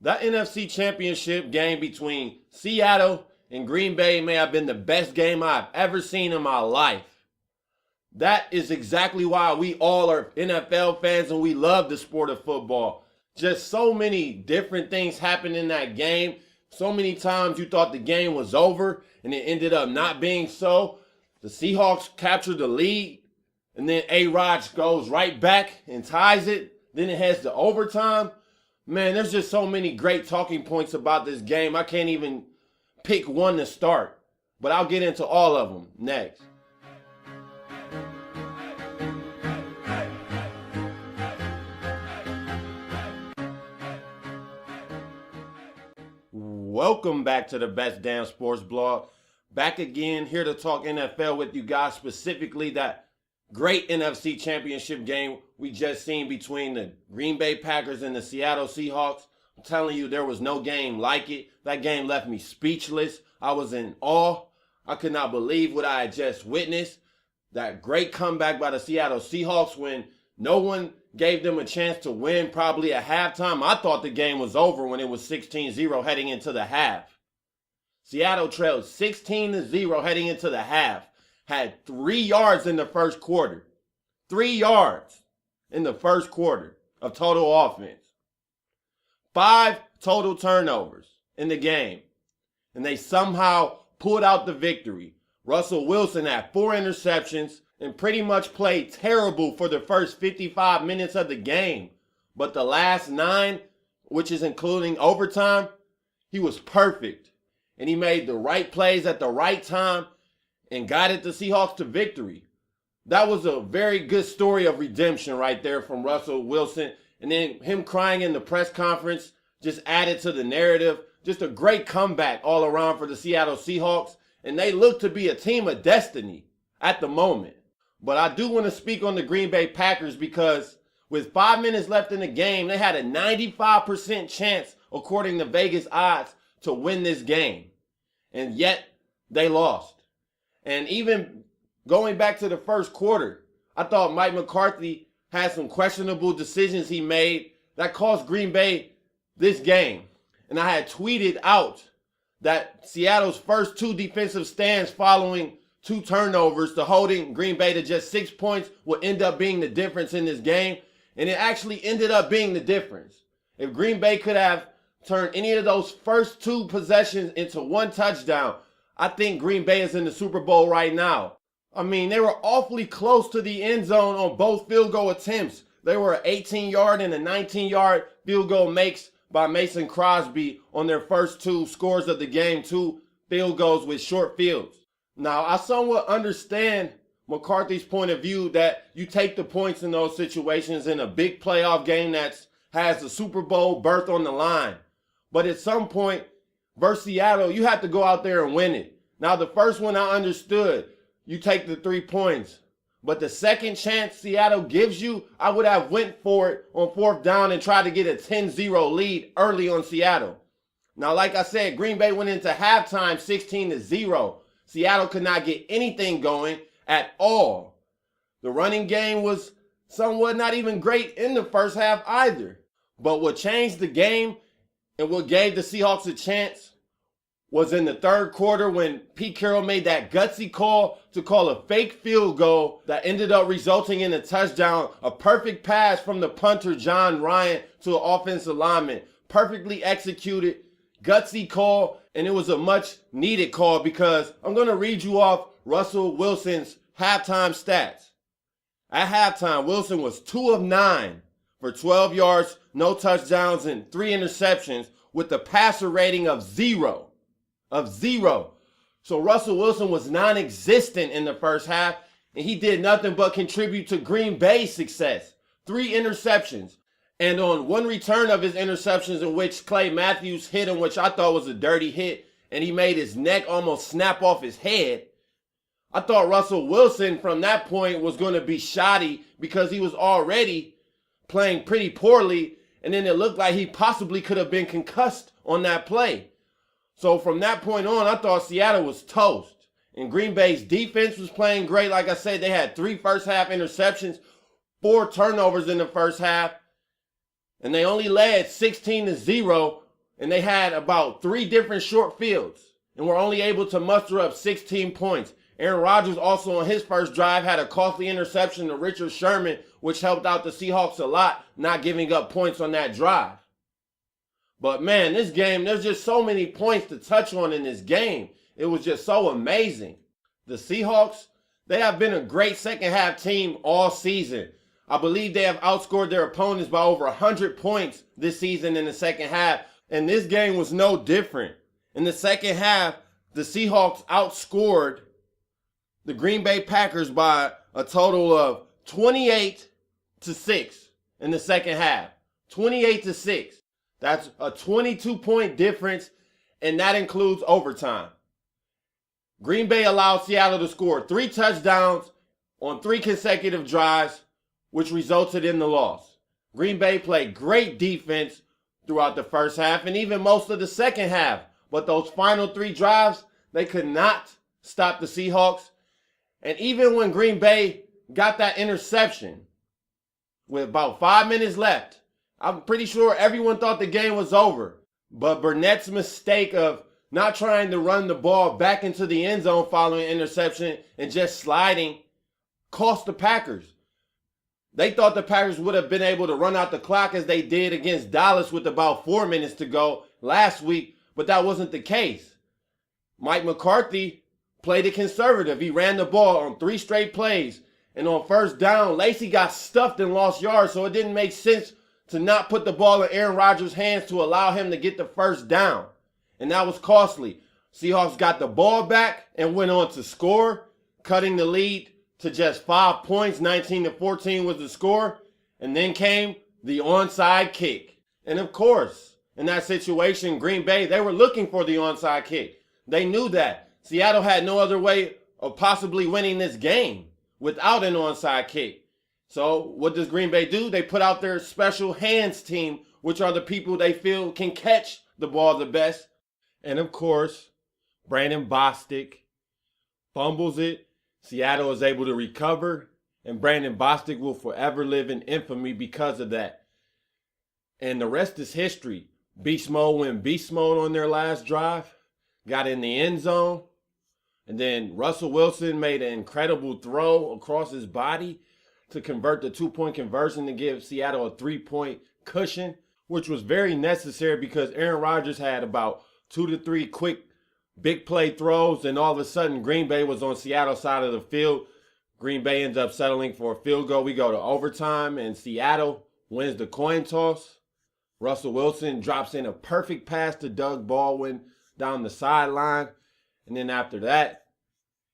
That NFC Championship game between Seattle and Green Bay may have been the best game I've ever seen in my life. That is exactly why we all are NFL fans and we love the sport of football. Just so many different things happened in that game. So many times you thought the game was over and it ended up not being so. The Seahawks captured the lead and then A-Rod goes right back and ties it. Then it heads to overtime. Man, there's just so many great talking points about this game. I can't even pick one to start, but I'll get into all of them next. Welcome back to the Best Damn Sports Blog. Back again, here to talk NFL with you guys, specifically that great NFC Championship game we just seen between the Green Bay Packers and the Seattle Seahawks. I'm telling you, there was no game like it. That game left me speechless. I was in awe. I could not believe what I had just witnessed. That great comeback by the Seattle Seahawks when no one gave them a chance to win probably at halftime. I thought the game was over when it was 16-0 heading into the half. Seattle trailed 16-0 heading into the half. Had 3 yards in the first quarter. 3 yards in the first quarter of total offense. 5 total turnovers in the game. And they somehow pulled out the victory. Russell Wilson had 4 interceptions and pretty much played terrible for the first 55 minutes of the game. But the last 9, which is including overtime, he was perfect. And he made the right plays at the right time and guided the Seahawks to victory. That was a very good story of redemption right there from Russell Wilson. And then him crying in the press conference just added to the narrative. Just a great comeback all around for the Seattle Seahawks. And they look to be a team of destiny at the moment. But I do want to speak on the Green Bay Packers because with 5 minutes left in the game, they had a 95% chance, according to Vegas odds, to win this game. And yet, they lost. And even going back to the first quarter, I thought Mike McCarthy had some questionable decisions he made that cost Green Bay this game. And I had tweeted out that Seattle's first 2 defensive stands following 2 turnovers to holding Green Bay to just 6 points will end up being the difference in this game. And it actually ended up being the difference. If Green Bay could have turned any of those first 2 possessions into 1 touchdown, I think Green Bay is in the Super Bowl right now. I mean, they were awfully close to the end zone on both field goal attempts. They were an 18-yard and a 19-yard field goal makes by Mason Crosby on their first 2 scores of the game, 2 field goals with short fields. Now, I somewhat understand McCarthy's point of view that you take the points in those situations in a big playoff game that has a Super Bowl berth on the line. But at some point, versus Seattle, you have to go out there and win it. Now, the first one I understood, you take the 3 points. But the second chance Seattle gives you, I would have went for it on 4th down and tried to get a 10-0 lead early on Seattle. Now, like I said, Green Bay went into halftime 16-0. Seattle could not get anything going at all. The running game was somewhat not even great in the first half either. But what changed the game and what gave the Seahawks a chance was in the third quarter when Pete Carroll made that gutsy call to call a fake field goal that ended up resulting in a touchdown, a perfect pass from the punter John Ryan to an offensive lineman. Perfectly executed, gutsy call, and it was a much needed call because I'm going to read you off Russell Wilson's halftime stats. At halftime, Wilson was 2 of 9 for 12 yards, no touchdowns, and 3 interceptions with a passer rating of 0. So Russell Wilson was non-existent in the first half, and he did nothing but contribute to Green Bay's success. 3 interceptions. And on 1 return of his interceptions in which Clay Matthews hit him, which I thought was a dirty hit, and he made his neck almost snap off his head, I thought Russell Wilson from that point was going to be shoddy because he was already playing pretty poorly, and then it looked like he possibly could have been concussed on that play. So from that point on, I thought Seattle was toast. And Green Bay's defense was playing great. Like I said, they had 3 first half interceptions, 4 turnovers in the first half, and they only led 16-0 and they had about 3 different short fields and were only able to muster up 16 points. Aaron Rodgers also on his first drive had a costly interception to Richard Sherman, which helped out the Seahawks a lot, not giving up points on that drive. But man, this game, there's just so many points to touch on in this game. It was just so amazing. The Seahawks, they have been a great second half team all season. I believe they have outscored their opponents by over 100 points this season in the second half, and this game was no different. In the second half, the Seahawks outscored the Green Bay Packers by a total of 28-6 in the second half. 28-6. That's a 22-point difference, and that includes overtime. Green Bay allowed Seattle to score 3 touchdowns on 3 consecutive drives, which resulted in the loss. Green Bay played great defense throughout the first half and even most of the second half. But those final 3 drives, they could not stop the Seahawks. And even when Green Bay got that interception with about 5 minutes left, I'm pretty sure everyone thought the game was over. But Burnett's mistake of not trying to run the ball back into the end zone following interception and just sliding cost the Packers. They thought the Packers would have been able to run out the clock as they did against Dallas with about 4 minutes to go last week, but that wasn't the case. Mike McCarthy played it conservative. He ran the ball on 3 straight plays, and on first down, Lacy got stuffed and lost yards, so it didn't make sense to not put the ball in Aaron Rodgers' hands to allow him to get the first down, and that was costly. Seahawks got the ball back and went on to score, cutting the lead to just 5 points. 19-14 was the score. And then came the onside kick. And of course, in that situation, Green Bay, they were looking for the onside kick. They knew that Seattle had no other way of possibly winning this game without an onside kick. So what does Green Bay do? They put out their special hands team, which are the people they feel can catch the ball the best. And of course, Brandon Bostic fumbles it. Seattle is able to recover, and Brandon Bostic will forever live in infamy because of that. And the rest is history. Beast Mode went beast mode on their last drive, got in the end zone, and then Russell Wilson made an incredible throw across his body to convert the 2-point conversion to give Seattle a 3-point cushion, which was very necessary because Aaron Rodgers had about 2 to 3 quick big play throws, and all of a sudden Green Bay was on Seattle's side of the field. Green Bay ends up settling for a field goal. We go to overtime, and Seattle wins the coin toss. Russell Wilson drops in a perfect pass to Doug Baldwin down the sideline. And then after that,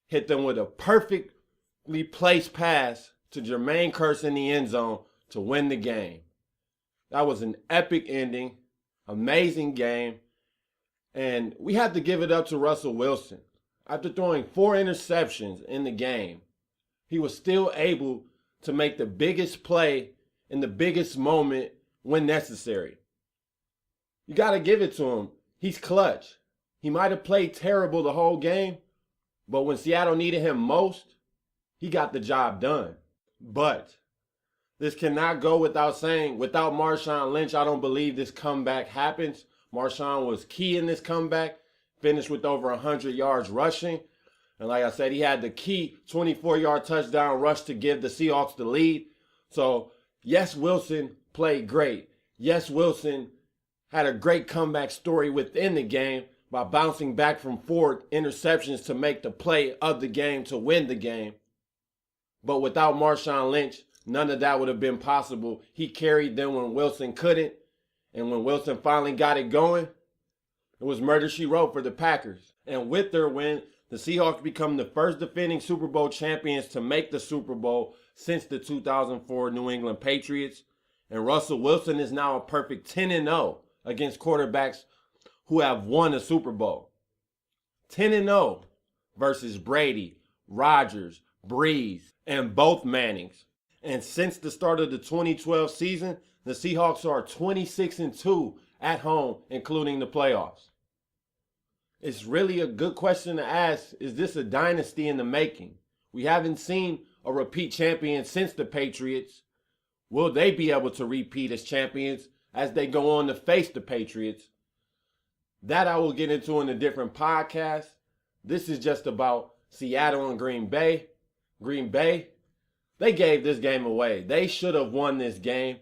hit them with a perfectly placed pass to Jermaine Kearse in the end zone to win the game. That was an epic ending, amazing game. And we had to give it up to Russell Wilson. After throwing 4 interceptions in the game, he was still able to make the biggest play in the biggest moment when necessary. You got to give it to him. He's clutch. He might have played terrible the whole game, but when Seattle needed him most, he got the job done. But this cannot go without saying, without Marshawn Lynch, I don't believe this comeback happens. Marshawn was key in this comeback, finished with over 100 yards rushing. And like I said, he had the key 24-yard touchdown rush to give the Seahawks the lead. So, yes, Wilson played great. Yes, Wilson had a great comeback story within the game by bouncing back from 4 interceptions to make the play of the game to win the game. But without Marshawn Lynch, none of that would have been possible. He carried them when Wilson couldn't. And when Wilson finally got it going, it was murder she wrote for the Packers. And with their win, the Seahawks become the first defending Super Bowl champions to make the Super Bowl since the 2004 New England Patriots. And Russell Wilson is now a perfect 10-0 against quarterbacks who have won a Super Bowl. 10-0 versus Brady, Rodgers, Breeze, and both Mannings. And since the start of the 2012 season, the Seahawks are 26-2 at home, including the playoffs. It's really a good question to ask. Is this a dynasty in the making? We haven't seen a repeat champion since the Patriots. Will they be able to repeat as champions as they go on to face the Patriots? That I will get into in a different podcast. This is just about Seattle and Green Bay. Green Bay, they gave this game away. They should have won this game.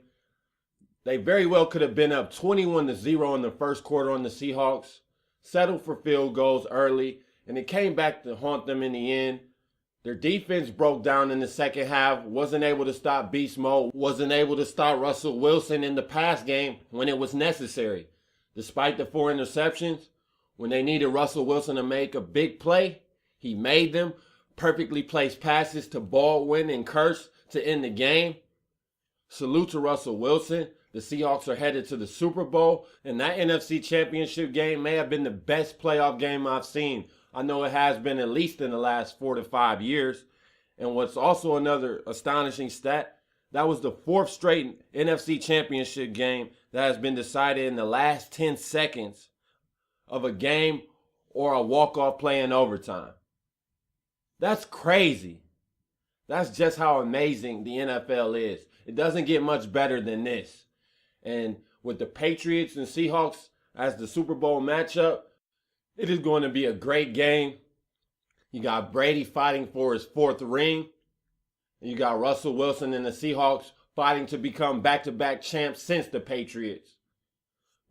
They very well could have been up 21-0 in the first quarter on the Seahawks, settled for field goals early, and it came back to haunt them in the end. Their defense broke down in the second half, wasn't able to stop beast mode, wasn't able to stop Russell Wilson in the pass game when it was necessary. Despite the 4 interceptions, when they needed Russell Wilson to make a big play, he made them. Perfectly placed passes to Baldwin and Kearse to end the game. Salute to Russell Wilson. The Seahawks are headed to the Super Bowl, and that NFC Championship game may have been the best playoff game I've seen. I know it has been at least in the last 4 to 5 years. And what's also another astonishing stat, that was the 4th straight NFC Championship game that has been decided in the last 10 seconds of a game or a walk-off play in overtime. That's crazy. That's just how amazing the NFL is. It doesn't get much better than this. And with the Patriots and Seahawks as the Super Bowl matchup, it is going to be a great game. You got Brady fighting for his 4th ring. And you got Russell Wilson and the Seahawks fighting to become back-to-back champs since the Patriots.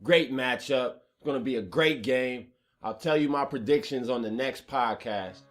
Great matchup. It's going to be a great game. I'll tell you my predictions on the next podcast.